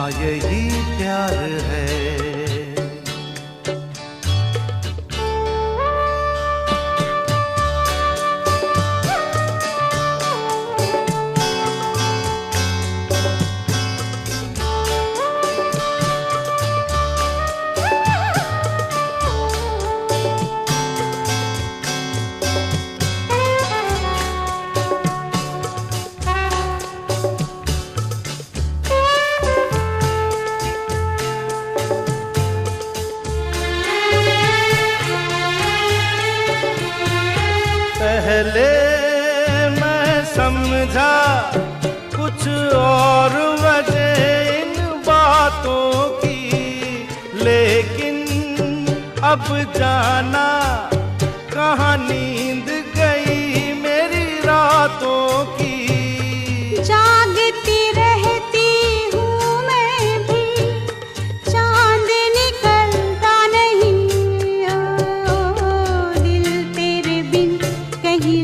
हाँ यही प्यार है। पहले मैं समझा कुछ और वजह इन बातों की, लेकिन अब जाना कहाँ नींद गई मेरी रातों की। जागती रहती हूँ मैं भी, चांद निकलता नहीं। ओ, दिल तेरे बिन कहीं